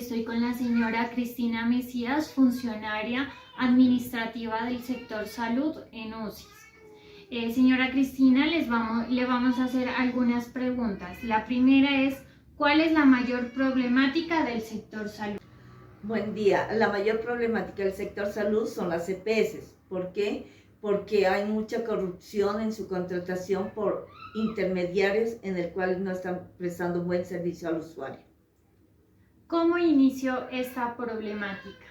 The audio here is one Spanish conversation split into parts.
Estoy con la señora Cristina Mesías, funcionaria administrativa del sector salud en UCIS. Señora Cristina, le vamos a hacer algunas preguntas. La primera es, ¿cuál es la mayor problemática del sector salud? Buen día. La mayor problemática del sector salud son las EPS. ¿Por qué? Porque hay mucha corrupción en su contratación por intermediarios en el cual no están prestando un buen servicio al usuario. ¿Cómo inició esta problemática?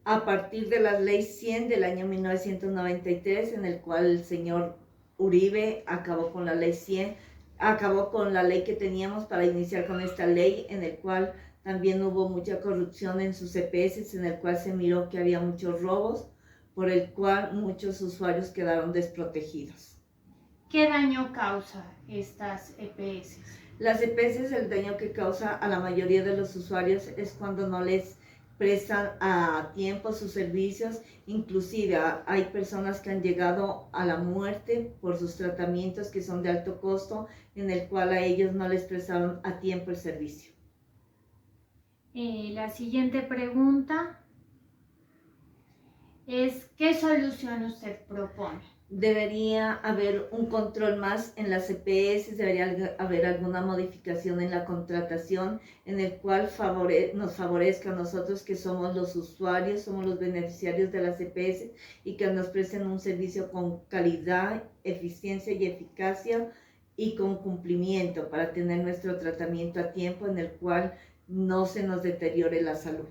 A partir de la Ley 100 del año 1993, en el cual el señor Uribe acabó con la Ley 100, acabó con la ley que teníamos para iniciar con esta ley, en el cual también hubo mucha corrupción en sus EPS, en el cual se miró que había muchos robos, por el cual muchos usuarios quedaron desprotegidos. ¿Qué daño causa estas EPS? Las EPS, el daño que causa a la mayoría de los usuarios es cuando no les prestan a tiempo sus servicios. Inclusive hay personas que han llegado a la muerte por sus tratamientos que son de alto costo, en el cual a ellos no les prestaron a tiempo el servicio. La siguiente pregunta es, ¿qué solución usted propone? Debería haber un control más en las EPS, debería haber alguna modificación en la contratación en el cual nos favorezca a nosotros que somos los usuarios, somos los beneficiarios de las EPS y que nos presten un servicio con calidad, eficiencia y eficacia y con cumplimiento para tener nuestro tratamiento a tiempo en el cual no se nos deteriore la salud.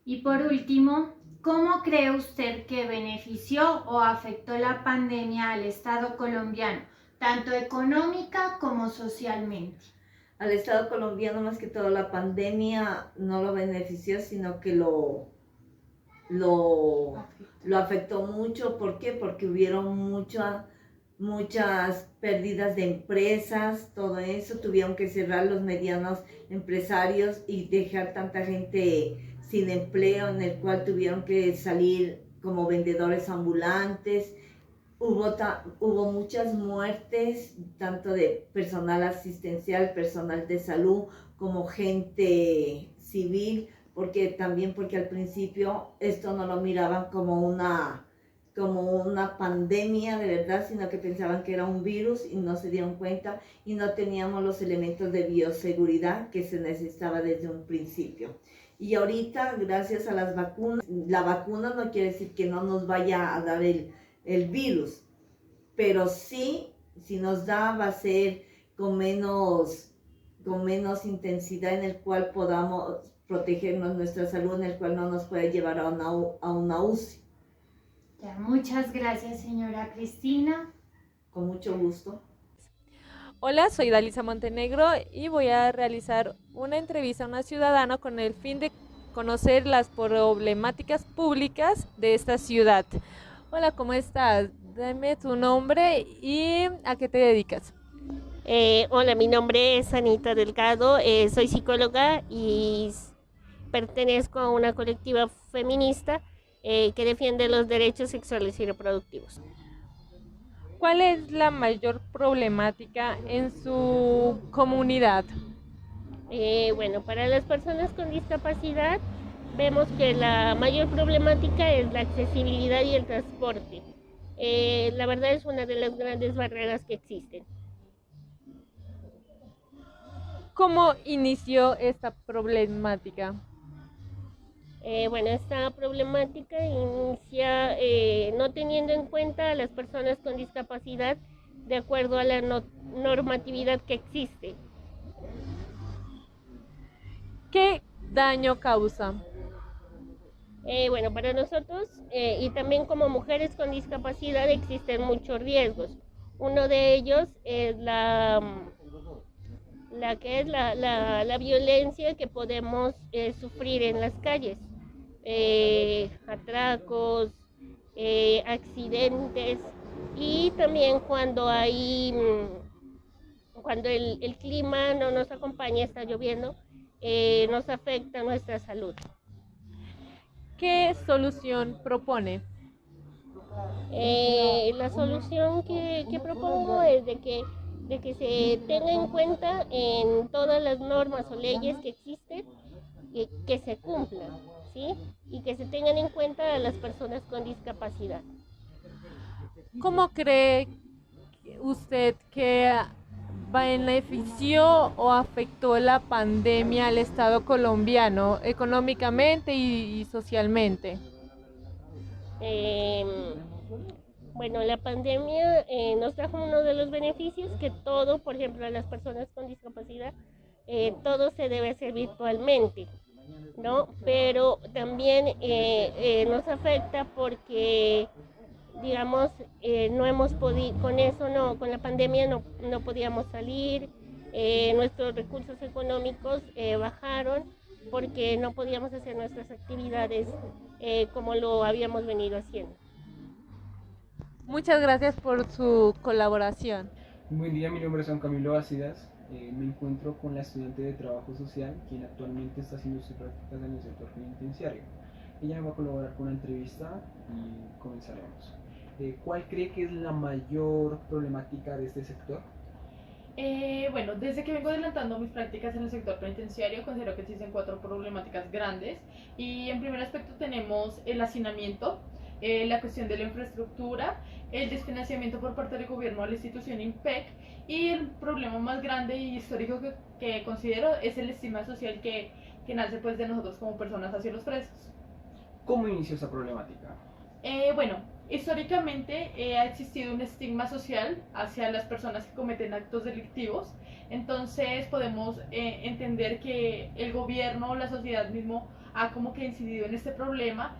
Y por último, ¿cómo cree usted que benefició o afectó la pandemia al Estado colombiano, tanto económica como socialmente? Al Estado colombiano, más que todo, la pandemia no lo benefició, sino que lo afectó mucho. ¿Por qué? Porque hubieron muchas pérdidas de empresas, todo eso, tuvieron que cerrar los medianos empresarios y dejar tanta gente sin empleo, en el cual tuvieron que salir como vendedores ambulantes. Hubo muchas muertes, tanto de personal asistencial, personal de salud, como gente civil, porque al principio esto no lo miraban como una pandemia de verdad, sino que pensaban que era un virus y no se dieron cuenta y no teníamos los elementos de bioseguridad que se necesitaba desde un principio. Y ahorita, gracias a las vacunas, la vacuna no quiere decir que no nos vaya a dar el virus, pero sí, si nos da, va a ser con menos intensidad, en el cual podamos protegernos nuestra salud, en el cual no nos puede llevar a una UCI. Ya, muchas gracias, señora Cristina. Con mucho gusto. Hola, soy Dalisa Montenegro y voy a realizar una entrevista a una ciudadana con el fin de conocer las problemáticas públicas de esta ciudad. Hola, ¿cómo estás? Dame tu nombre y a qué te dedicas. Hola, mi nombre es Anita Delgado, soy psicóloga y pertenezco a una colectiva feminista que defiende los derechos sexuales y reproductivos. ¿Cuál es la mayor problemática en su comunidad? Bueno, para las personas con discapacidad vemos que la mayor problemática es la accesibilidad y el transporte. La verdad es una de las grandes barreras que existen. ¿Cómo inició esta problemática? Bueno, esta problemática inicia no teniendo en cuenta a las personas con discapacidad de acuerdo a la normatividad que existe. ¿Qué daño causa? Bueno, para nosotros y también como mujeres con discapacidad existen muchos riesgos. Uno de ellos es la violencia que podemos sufrir en las calles. Atracos, accidentes y también cuando el clima no nos acompaña, está lloviendo, nos afecta nuestra salud. ¿Qué solución propone? La solución que propongo es de que se tenga en cuenta en todas las normas o leyes que existen que se cumplan, ¿sí? Y que se tengan en cuenta a las personas con discapacidad. ¿Cómo cree usted que benefició o afectó la pandemia al Estado colombiano económicamente y socialmente? Bueno, la pandemia nos trajo uno de los beneficios que todo, por ejemplo, a las personas con discapacidad, todo se debe hacer virtualmente, ¿no? Pero también nos afecta porque, digamos, no hemos podido, con eso no, con la pandemia no podíamos salir, nuestros recursos económicos bajaron porque no podíamos hacer nuestras actividades como lo habíamos venido haciendo. Muchas gracias por su colaboración. Buen día, mi nombre es Juan Camilo Bacidas. Me encuentro con la estudiante de Trabajo Social, quien actualmente está haciendo sus prácticas en el sector penitenciario. Ella me va a colaborar con la entrevista y comenzaremos. ¿Cuál cree que es la mayor problemática de este sector? Bueno, desde que vengo adelantando mis prácticas en el sector penitenciario, considero que existen 4 problemáticas grandes. Y en primer aspecto tenemos el hacinamiento, la cuestión de la infraestructura, el desfinanciamiento por parte del gobierno a la institución IMPEC, y el problema más grande y histórico que considero es el estigma social que nace pues de nosotros como personas hacia los presos. ¿Cómo inició esa problemática? Bueno, históricamente ha existido un estigma social hacia las personas que cometen actos delictivos. Entonces podemos entender que el gobierno, la sociedad mismo ha como que incidido en este problema.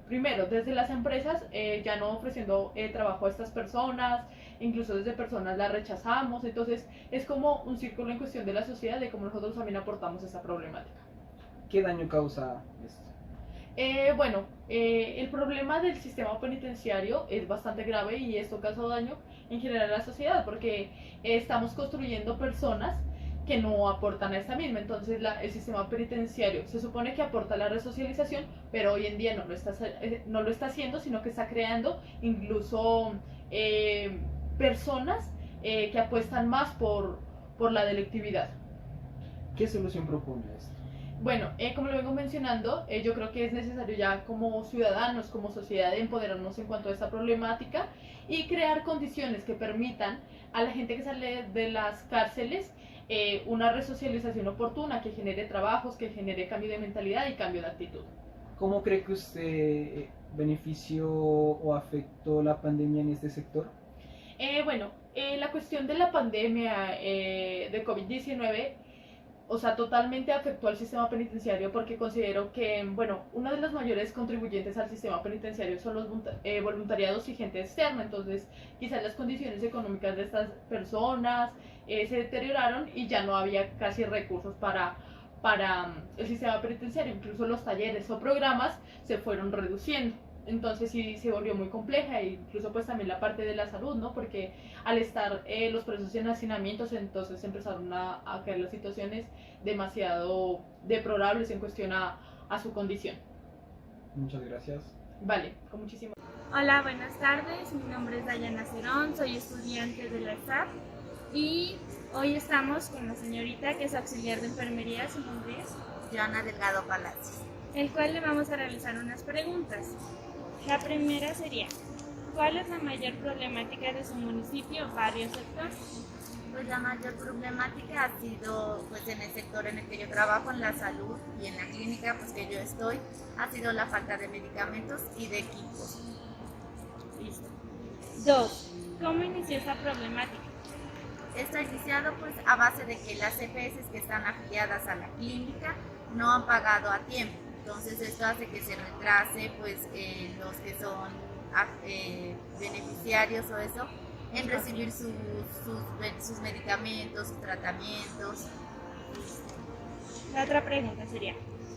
Primero, desde las empresas, ya no ofreciendo trabajo a estas personas, incluso desde personas las rechazamos. Entonces es como un círculo en cuestión de la sociedad de cómo nosotros también aportamos esta problemática. ¿Qué daño causa esto? Bueno, el problema del sistema penitenciario es bastante grave y esto causa daño en general a la sociedad porque estamos construyendo personas que no aportan a esta misma. Entonces el sistema penitenciario se supone que aporta la resocialización, pero hoy en día no lo está haciendo, sino que está creando incluso personas que apuestan más por la delictividad. ¿Qué solución propone esto? Bueno, como lo vengo mencionando, yo creo que es necesario ya como ciudadanos, como sociedad, empoderarnos en cuanto a esta problemática y crear condiciones que permitan a la gente que sale de las cárceles una resocialización oportuna, que genere trabajos, que genere cambio de mentalidad y cambio de actitud. ¿Cómo cree que usted benefició o afectó la pandemia en este sector? Bueno, la cuestión de la pandemia de COVID-19, o sea, totalmente afectó al sistema penitenciario porque considero que, bueno, uno de los mayores contribuyentes al sistema penitenciario son los voluntariados y gente externa. Entonces, quizás las condiciones económicas de estas personas se deterioraron y ya no había casi recursos para el sistema penitenciario. Incluso los talleres o programas se fueron reduciendo. Entonces sí se volvió muy compleja e incluso pues también la parte de la salud, ¿no? Porque al estar los presos en hacinamientos, entonces empezaron a caer las situaciones demasiado deplorables en cuestión a su condición. Muchas gracias. Vale, con muchísimo. Hola, buenas tardes. Mi nombre es Dayana Cerón, soy estudiante de la SAP y hoy estamos con la señorita que es auxiliar de enfermería, su nombre es Joana Delgado Palacios, el cual le vamos a realizar unas preguntas. La primera sería, ¿cuál es la mayor problemática de su municipio, barrio, sector? pues la mayor problemática ha sido pues en el sector en el que yo trabajo, en la salud y en la clínica pues que yo estoy, ha sido la falta de medicamentos y de equipos. Listo. 2. ¿Cómo inició esta problemática? Esto ha iniciado pues a base de que las EPS que están afiliadas a la clínica no han pagado a tiempo. Entonces esto hace que se retrase pues los que son beneficiarios o eso en recibir sus medicamentos, sus tratamientos. La otra pregunta sería,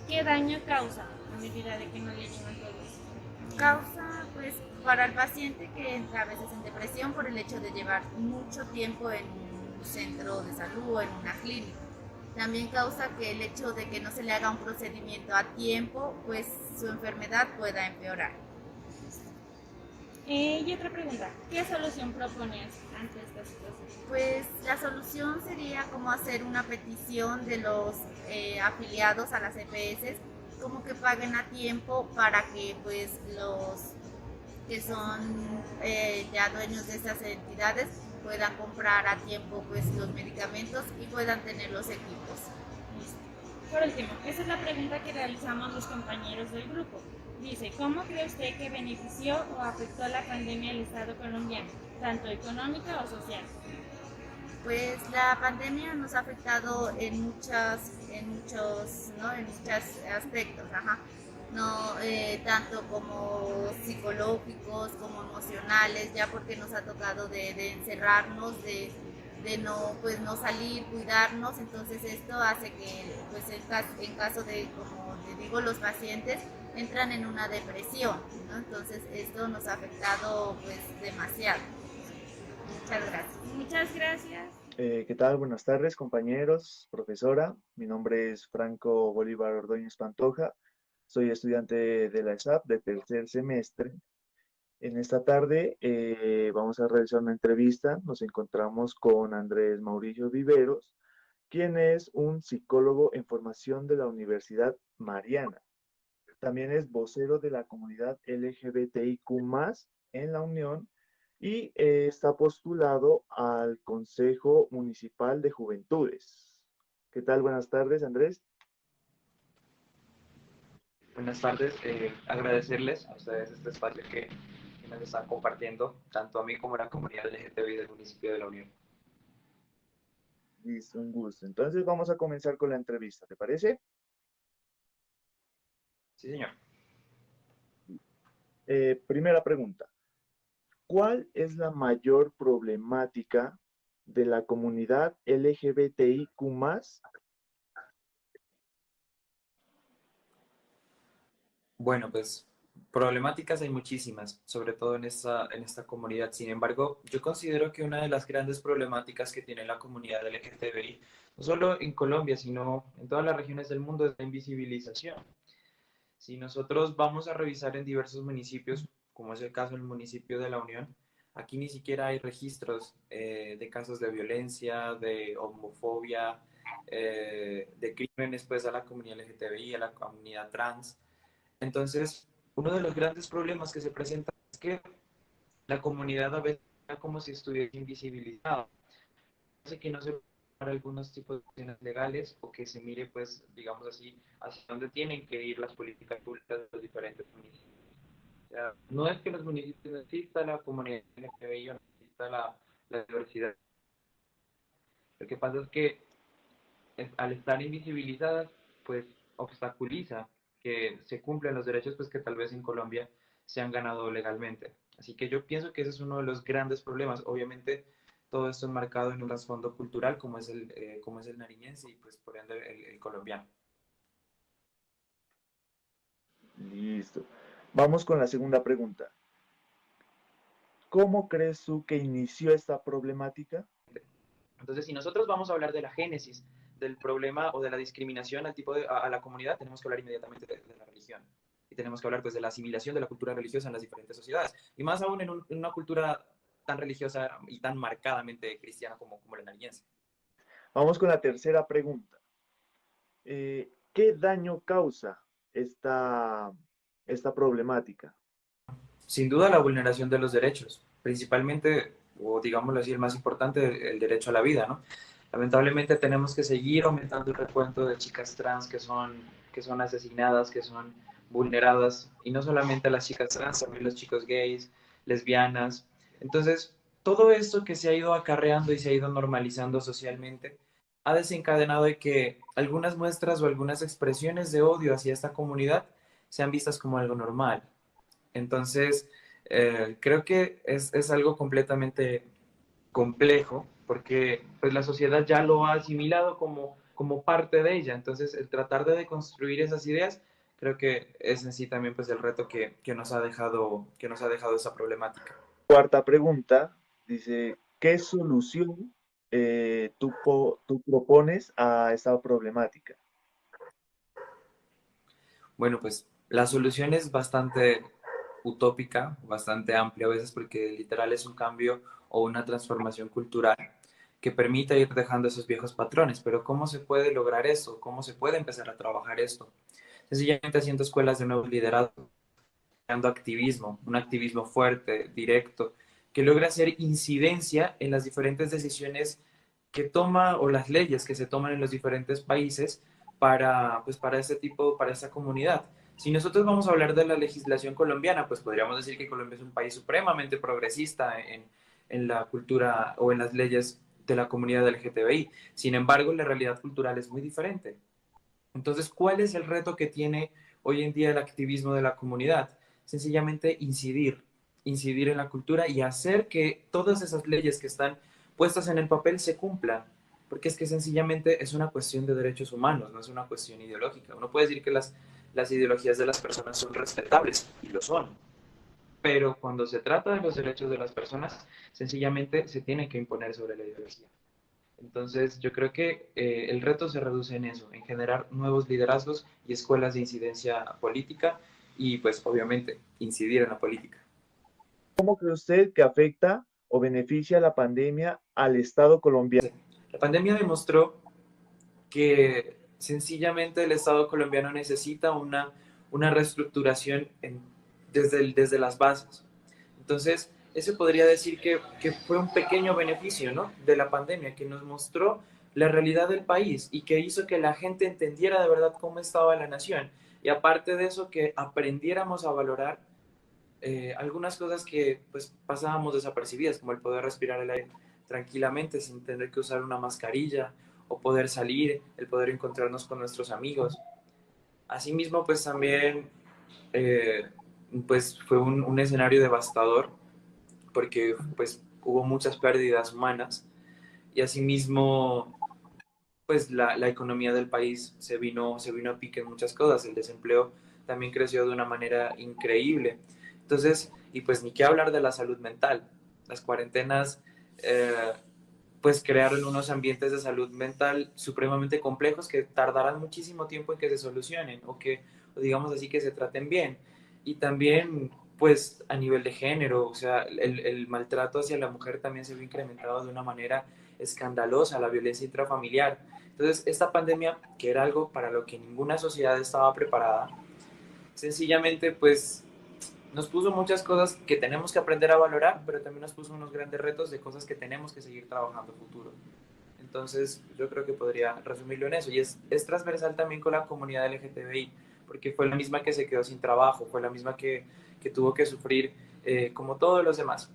¿qué daño causa a medida de que no le llegan todos? Causa pues para el paciente que entra a veces en depresión por el hecho de llevar mucho tiempo en un centro de salud o en una clínica. También causa que el hecho de que no se le haga un procedimiento a tiempo, pues su enfermedad pueda empeorar. Y otra pregunta, ¿qué solución propones ante esta situación? Pues la solución sería como hacer una petición de los afiliados a las EPS, como que paguen a tiempo para que pues los que son ya dueños de estas entidades puedan comprar a tiempo pues los medicamentos y puedan tener los equipos. Por último, esa es la pregunta que realizamos los compañeros del grupo. Dice, ¿cómo cree usted que benefició o afectó la pandemia al Estado colombiano, tanto económica o social? Pues la pandemia nos ha afectado en muchos aspectos, ajá. No, tanto como psicológicos, como emocionales, ya porque nos ha tocado de encerrarnos, de no, pues no salir, cuidarnos, entonces esto hace que, pues en caso de, como te digo, los pacientes entran en una depresión, ¿no? Entonces esto nos ha afectado pues demasiado. Muchas gracias. Muchas gracias. ¿Qué tal? Buenas tardes, compañeros, profesora. Mi nombre es Franco Bolívar Ordóñez Pantoja. Soy estudiante de la ESAP de tercer semestre. En esta tarde vamos a realizar una entrevista. Nos encontramos con Andrés Mauricio Viveros, quien es un psicólogo en formación de la Universidad Mariana. También es vocero de la comunidad LGBTIQ+ en la Unión y está postulado al Consejo Municipal de Juventudes. ¿Qué tal? Buenas tardes, Andrés. Buenas tardes, agradecerles a ustedes este espacio que nos están compartiendo, tanto a mí como a la comunidad LGTBI del municipio de La Unión. Listo, un gusto. Entonces vamos a comenzar con la entrevista, ¿te parece? Sí, señor. Primera pregunta. ¿Cuál es la mayor problemática de la comunidad LGBTIQ+? Bueno, pues problemáticas hay muchísimas, sobre todo en esta comunidad. Sin embargo, yo considero que una de las grandes problemáticas que tiene la comunidad LGTBI, no solo en Colombia, sino en todas las regiones del mundo, es la invisibilización. Si nosotros vamos a revisar en diversos municipios, como es el caso del municipio de La Unión, aquí ni siquiera hay registros de casos de violencia, de homofobia, de crímenes pues, a la comunidad LGTBI, a la comunidad trans. Entonces, uno de los grandes problemas que se presenta es que la comunidad a veces está como si estuviera invisibilizada. Hace que no se para algunos tipos de acciones legales o que se mire, pues, digamos así, hacia dónde tienen que ir las políticas públicas de los diferentes municipios. O sea, no es que en los municipios no exista la comunidad LGTBI o no exista la diversidad. Lo que pasa es que al estar invisibilizadas, pues obstaculiza que se cumplan los derechos pues que tal vez en Colombia se han ganado legalmente. Así que yo pienso que ese es uno de los grandes problemas. Obviamente todo esto enmarcado en un trasfondo cultural como es el nariñense y pues por ende el colombiano. Listo. Vamos con la segunda pregunta. ¿Cómo crees tú que inició esta problemática? Entonces, si nosotros vamos a hablar de la génesis del problema o de la discriminación a la comunidad, tenemos que hablar inmediatamente de la religión. Y tenemos que hablar pues, de la asimilación de la cultura religiosa en las diferentes sociedades. Y más aún en una cultura tan religiosa y tan marcadamente cristiana como la nariñense. Vamos con la tercera pregunta. ¿Qué daño causa esta problemática? Sin duda la vulneración de los derechos, principalmente, o digámoslo así, el más importante, el derecho a la vida, ¿no? Lamentablemente tenemos que seguir aumentando el recuento de chicas trans que son asesinadas, que son vulneradas, y no solamente las chicas trans, también los chicos gays, lesbianas. Entonces, todo esto que se ha ido acarreando y se ha ido normalizando socialmente, ha desencadenado de que algunas muestras o algunas expresiones de odio hacia esta comunidad sean vistas como algo normal. Entonces, creo que es algo completamente complejo porque pues, la sociedad ya lo ha asimilado como parte de ella. Entonces, el tratar de deconstruir esas ideas, creo que es en sí también pues, el reto que nos ha dejado esa problemática. Cuarta pregunta dice, ¿qué solución tú propones a esta problemática? Bueno, pues la solución es bastante utópica, bastante amplia a veces, porque literal es un cambio o una transformación cultural que permita ir dejando esos viejos patrones. Pero ¿cómo se puede lograr eso? ¿Cómo se puede empezar a trabajar esto? Sencillamente haciendo escuelas de nuevos liderazgos, creando activismo, un activismo fuerte, directo, que logre hacer incidencia en las diferentes decisiones que toma o las leyes que se toman en los diferentes países para, pues, para ese tipo, para esa comunidad. Si nosotros vamos a hablar de la legislación colombiana, pues podríamos decir que Colombia es un país supremamente progresista en la cultura o en las leyes de la comunidad LGTBI. Sin embargo, la realidad cultural es muy diferente. Entonces, ¿cuál es el reto que tiene hoy en día el activismo de la comunidad? Sencillamente incidir en la cultura y hacer que todas esas leyes que están puestas en el papel se cumplan, porque es que sencillamente es una cuestión de derechos humanos, no es una cuestión ideológica. Uno puede decir que las ideologías de las personas son respetables, y lo son, pero cuando se trata de los derechos de las personas, sencillamente se tiene que imponer sobre la ideología. Entonces, yo creo que el reto se reduce en eso, en generar nuevos liderazgos y escuelas de incidencia política y, pues, obviamente, incidir en la política. ¿Cómo cree usted que afecta o beneficia la pandemia al Estado colombiano? La pandemia demostró que sencillamente el Estado colombiano necesita una reestructuración desde las bases. Entonces, eso podría decir que fue un pequeño beneficio, ¿no?, de la pandemia, que nos mostró la realidad del país y que hizo que la gente entendiera de verdad cómo estaba la nación. Y aparte de eso, que aprendiéramos a valorar algunas cosas que pues pasábamos desapercibidas, como el poder respirar el aire tranquilamente sin tener que usar una mascarilla, o poder salir, el poder encontrarnos con nuestros amigos. Asimismo, pues también pues fue un escenario devastador porque pues hubo muchas pérdidas humanas y asimismo pues la economía del país se vino a pique en muchas cosas. El desempleo también creció de una manera increíble. Entonces, y pues ni qué hablar de la salud mental. Las cuarentenas pues crearon unos ambientes de salud mental supremamente complejos que tardarán muchísimo tiempo en que se solucionen o digamos así, que se traten bien. Y también pues a nivel de género, o sea, el maltrato hacia la mujer también se vio incrementado de una manera escandalosa, la violencia intrafamiliar. Entonces, esta pandemia, que era algo para lo que ninguna sociedad estaba preparada, sencillamente pues nos puso muchas cosas que tenemos que aprender a valorar, pero también nos puso unos grandes retos de cosas que tenemos que seguir trabajando a futuro. Entonces, yo creo que podría resumirlo en eso. Y es transversal también con la comunidad LGTBI, porque fue la misma que se quedó sin trabajo, fue la misma que tuvo que sufrir como todos los demás.